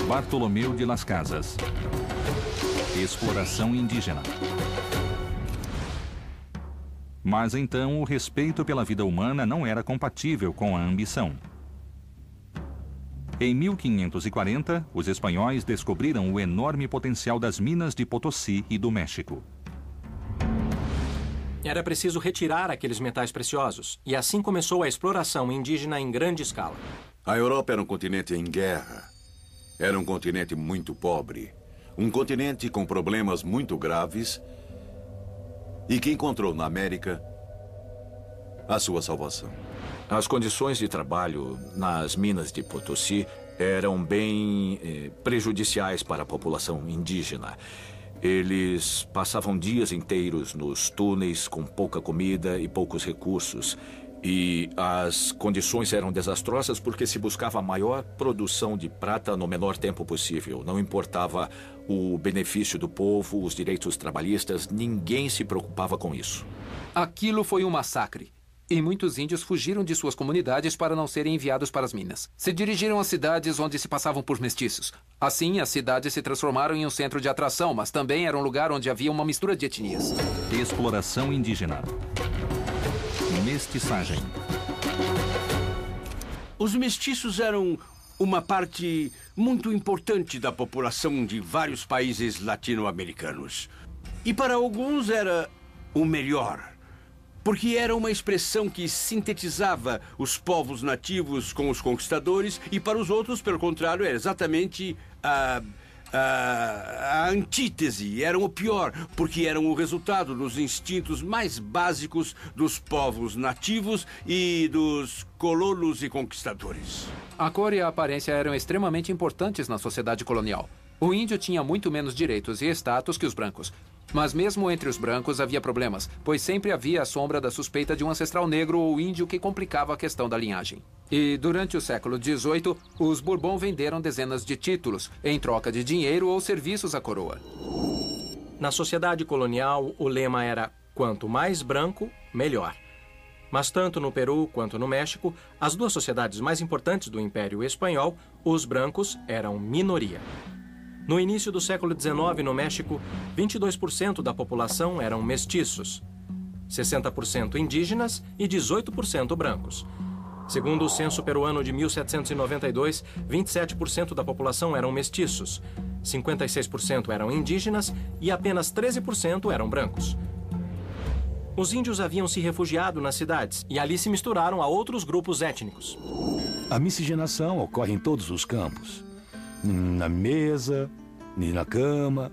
Bartolomeu de Las Casas. Exploração indígena. Mas então o respeito pela vida humana não era compatível com a ambição. Em 1540, os espanhóis descobriram o enorme potencial das minas de Potosí e do México. Era preciso retirar aqueles metais preciosos, e assim começou a exploração indígena em grande escala. A Europa era um continente em guerra. Era um continente muito pobre. Um continente com problemas muito graves e que encontrou na América a sua salvação. As condições de trabalho nas minas de Potosí eram bem prejudiciais para a população indígena. Eles passavam dias inteiros nos túneis com pouca comida e poucos recursos. E as condições eram desastrosas porque se buscava a maior produção de prata no menor tempo possível. Não importava o benefício do povo, os direitos trabalhistas, ninguém se preocupava com isso. Aquilo foi um massacre. E muitos índios fugiram de suas comunidades para não serem enviados para as minas. Se dirigiram às cidades onde se passavam por mestiços. Assim, as cidades se transformaram em um centro de atração, mas também era um lugar onde havia uma mistura de etnias. Exploração indígena. Mestiçagem. Os mestiços eram uma parte muito importante da população de vários países latino-americanos. E para alguns era o melhor. Porque era uma expressão que sintetizava os povos nativos com os conquistadores, e para os outros, pelo contrário, era exatamente a antítese, eram o pior, porque eram o resultado dos instintos mais básicos dos povos nativos e dos colonos e conquistadores. A cor e a aparência eram extremamente importantes na sociedade colonial. O índio tinha muito menos direitos e status que os brancos. Mas mesmo entre os brancos havia problemas, pois sempre havia a sombra da suspeita de um ancestral negro ou índio que complicava a questão da linhagem. E durante o século XVIII, os Bourbon venderam dezenas de títulos, em troca de dinheiro ou serviços à coroa. Na sociedade colonial, o lema era quanto mais branco, melhor. Mas tanto no Peru quanto no México, as duas sociedades mais importantes do Império Espanhol, os brancos eram minoria. No início do século XIX, no México, 22% da população eram mestiços, 60% indígenas e 18% brancos. Segundo o censo peruano de 1792, 27% da população eram mestiços, 56% eram indígenas e apenas 13% eram brancos. Os índios haviam se refugiado nas cidades e ali se misturaram a outros grupos étnicos. A miscigenação ocorre em todos os campos. Na mesa, e na cama,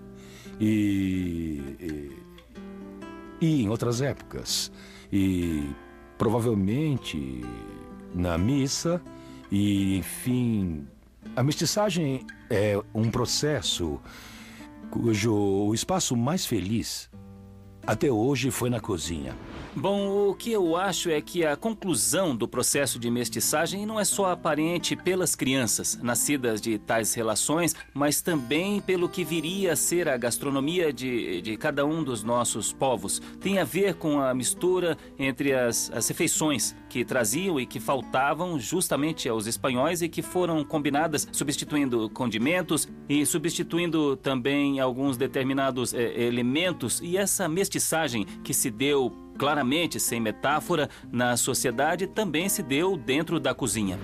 e em outras épocas. E provavelmente na missa, e enfim... A mestiçagem é um processo cujo espaço mais feliz até hoje foi na cozinha. Bom, o que eu acho é que a conclusão do processo de mestiçagem não é só aparente pelas crianças nascidas de tais relações, mas também pelo que viria a ser a gastronomia de cada um dos nossos povos. Tem a ver com a mistura entre as refeições que traziam e que faltavam justamente aos espanhóis e que foram combinadas substituindo condimentos e substituindo também alguns determinados elementos. E essa mestiçagem que se deu claramente, sem metáfora, na sociedade também se deu dentro da cozinha.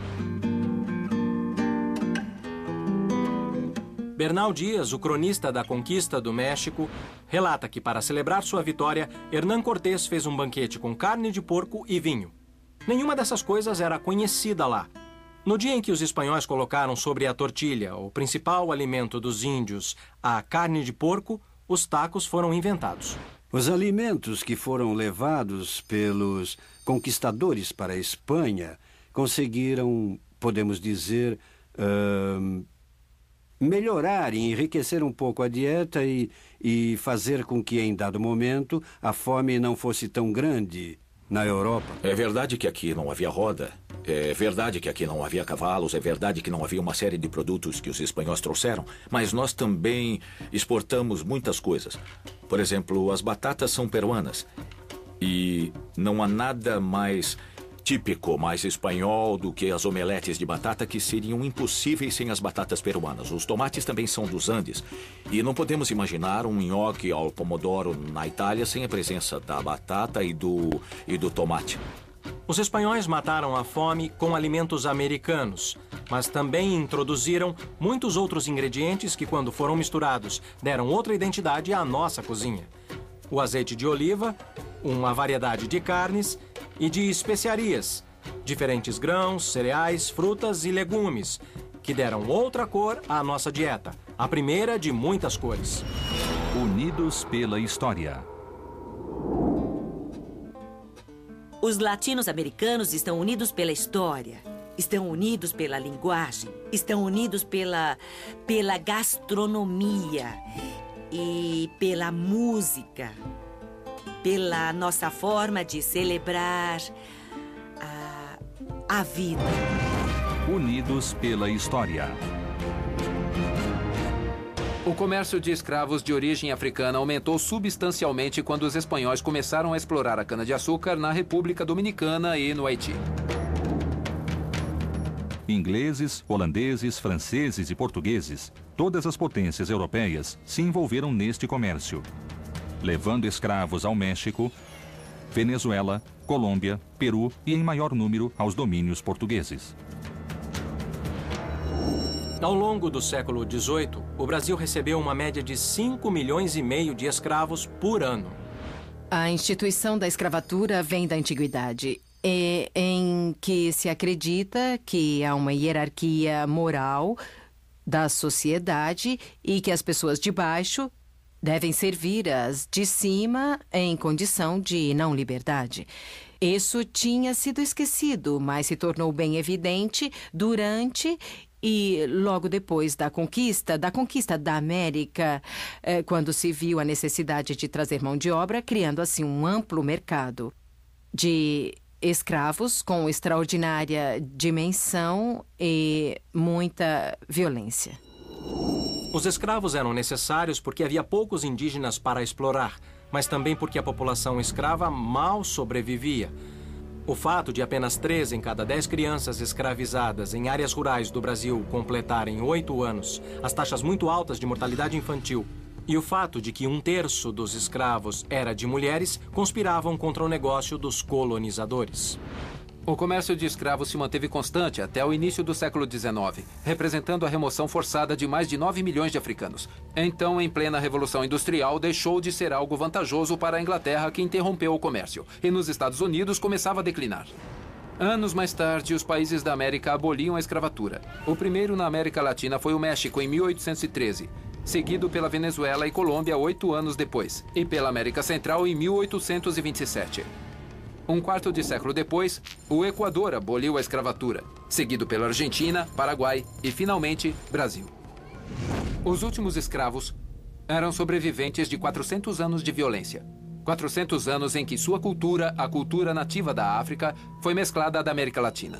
Bernal Dias, o cronista da conquista do México, relata que para celebrar sua vitória, Hernán Cortés fez um banquete com carne de porco e vinho. Nenhuma dessas coisas era conhecida lá. No dia em que os espanhóis colocaram sobre a tortilha, o principal alimento dos índios, a carne de porco, os tacos foram inventados. Os alimentos que foram levados pelos conquistadores para a Espanha conseguiram, podemos dizer, melhorar e enriquecer um pouco a dieta e fazer com que, em dado momento, a fome não fosse tão grande na Europa. É verdade que aqui não havia roda. É verdade que aqui não havia cavalos. É verdade que não havia uma série de produtos que os espanhóis trouxeram. Mas nós também exportamos muitas coisas. Por exemplo, as batatas são peruanas. E não há nada mais típico, mais espanhol do que as omeletes de batata, que seriam impossíveis sem as batatas peruanas. Os tomates também são dos Andes. E não podemos imaginar um nhoque ao pomodoro na Itália sem a presença da batata e do tomate. Os espanhóis mataram a fome com alimentos americanos, mas também introduziram muitos outros ingredientes que, quando foram misturados, deram outra identidade à nossa cozinha. O azeite de oliva, uma variedade de carnes e de especiarias, diferentes grãos, cereais, frutas e legumes, que deram outra cor à nossa dieta, a primeira de muitas cores. Unidos pela história. Os latinos-americanos estão unidos pela história, estão unidos pela linguagem, estão unidos pela gastronomia e pela música, pela nossa forma de celebrar a vida. Unidos pela história. O comércio de escravos de origem africana aumentou substancialmente quando os espanhóis começaram a explorar a cana-de-açúcar na República Dominicana e no Haiti. Ingleses, holandeses, franceses e portugueses, todas as potências europeias se envolveram neste comércio, levando escravos ao México, Venezuela, Colômbia, Peru e, em maior número, aos domínios portugueses. Ao longo do século XVIII, o Brasil recebeu uma média de 5,5 milhões de escravos por ano. A instituição da escravatura vem da antiguidade, em que se acredita que há uma hierarquia moral da sociedade e que as pessoas de baixo devem servir as de cima em condição de não liberdade. Isso tinha sido esquecido, mas se tornou bem evidente durante e logo depois da conquista da América, quando se viu a necessidade de trazer mão de obra, criando assim um amplo mercado de escravos com extraordinária dimensão e muita violência. Os escravos eram necessários porque havia poucos indígenas para explorar, mas também porque a população escrava mal sobrevivia. O fato de apenas 3 em cada 10 crianças escravizadas em áreas rurais do Brasil completarem 8 anos, as taxas muito altas de mortalidade infantil, e o fato de que 1/3 dos escravos era de mulheres, conspiravam contra o negócio dos colonizadores. O comércio de escravos se manteve constante até o início do século XIX, representando a remoção forçada de mais de 9 milhões de africanos. Então, em plena Revolução Industrial, deixou de ser algo vantajoso para a Inglaterra, que interrompeu o comércio, e nos Estados Unidos começava a declinar. Anos mais tarde, os países da América aboliam a escravatura. O primeiro na América Latina foi o México, em 1813, seguido pela Venezuela e Colômbia 8 anos depois, e pela América Central em 1827. Um quarto de século depois, o Equador aboliu a escravatura, seguido pela Argentina, Paraguai e, finalmente, Brasil. Os últimos escravos eram sobreviventes de 400 anos de violência. 400 anos em que sua cultura, a cultura nativa da África, foi mesclada à da América Latina.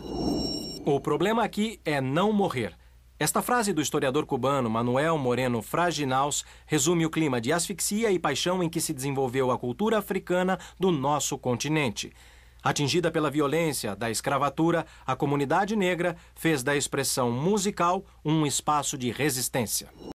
O problema aqui é não morrer. Esta frase do historiador cubano Manuel Moreno Fraginaus resume o clima de asfixia e paixão em que se desenvolveu a cultura africana do nosso continente. Atingida pela violência da escravatura, a comunidade negra fez da expressão musical um espaço de resistência.